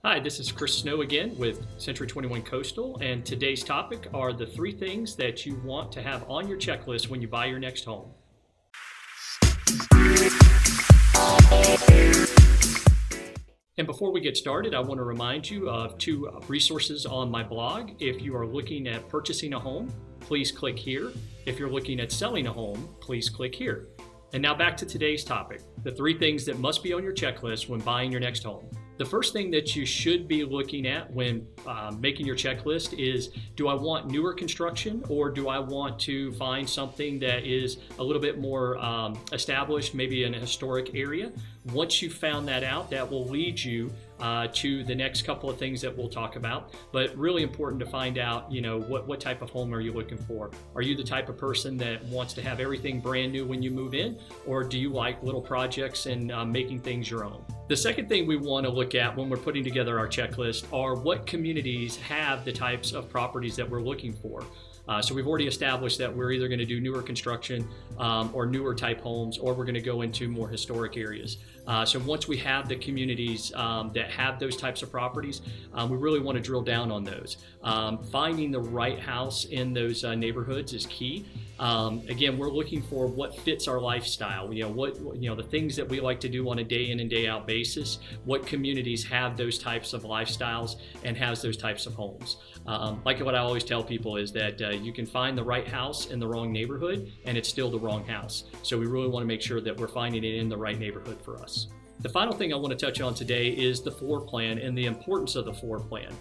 Hi, this is Chris Snow again with C21 Coastal, and today's topic are the 3 things that you want to have on your checklist when you buy your next home. And before we get started, I want to remind you of 2 resources on my blog. If you are looking at purchasing a home, please click here. If you're looking at selling a home, please click here. And now back to today's topic, the 3 things that must be on your checklist when buying your next home. The first thing that you should be looking at when making your checklist is, do I want newer construction, or do I want to find something that is a little bit more established, maybe in a historic area? Once you've found that out, that will lead you to the next couple of things that we'll talk about. But really important to find out, what type of home are you looking for? Are you the type of person that wants to have everything brand new when you move in, or do you like little projects and making things your own? The second thing we want to look at when we're putting together our checklist are what communities have the types of properties that we're looking for. So we've already established that we're either going to do newer construction or newer type homes, or we're going to go into more historic areas. So once we have the communities that have those types of properties, we really want to drill down on those. Finding the right house in those neighborhoods is key. Again, we're looking for what fits our lifestyle. The things that we like to do on a day in and day out basis. What communities have those types of lifestyles and has those types of homes. Like what I always tell people is that you can find the right house in the wrong neighborhood, and it's still the wrong house. So we really want to make sure that we're finding it in the right neighborhood for us. The final thing I want to touch on today is the floor plan and the importance of the floor plan.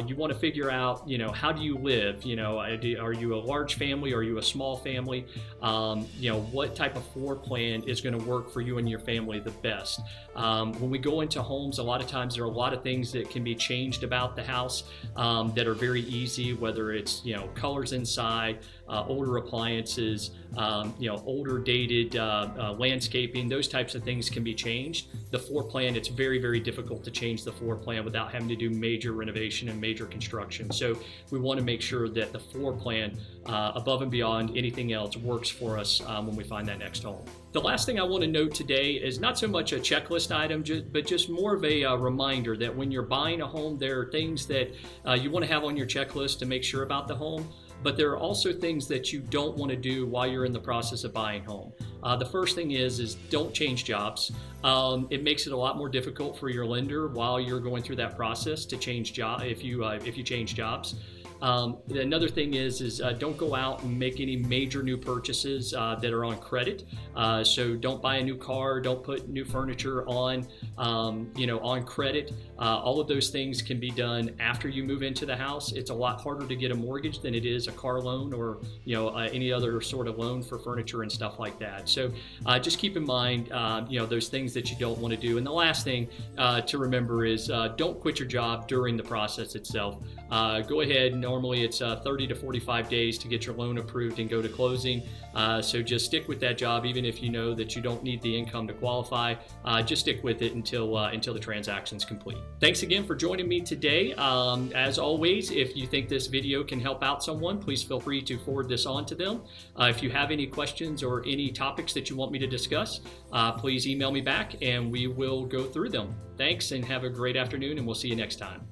You want to figure out, how do you live? Are you a large family? Are you a small family? What type of floor plan is going to work for you and your family the best? When we go into homes, a lot of times there are a lot of things that can be changed about the house that are very easy, whether it's, colors inside, older appliances, older dated landscaping, those types of things can be changed. The floor plan, it's very, very difficult to change the floor plan without having to do major renovation and major construction. So we want to make sure that the floor plan, above and beyond anything else, works for us when we find that next home. The last thing I want to note today is not so much a checklist item, but just more of a reminder that when you're buying a home, there are things that you want to have on your checklist to make sure about the home. But there are also things that you don't want to do while you're in the process of buying home. The first thing is don't change jobs. It makes it a lot more difficult for your lender while you're going through that process to change job if you change jobs. Another thing is don't go out and make any major new purchases that are on credit. So don't buy a new car, don't put new furniture on credit. All of those things can be done after you move into the house. It's a lot harder to get a mortgage than it is a car loan or any other sort of loan for furniture and stuff like that. So just keep in mind those things that you don't want to do. And the last thing to remember is don't quit your job during the process itself. Go ahead. Normally it's 30 to 45 days to get your loan approved and go to closing. So just stick with that job, even if you know that you don't need the income to qualify. Just stick with it until the transaction's complete. Thanks again for joining me today. As always, if you think this video can help out someone, please feel free to forward this on to them. If you have any questions or any topics that you want me to discuss, please email me back and we will go through them. Thanks and have a great afternoon, and we'll see you next time.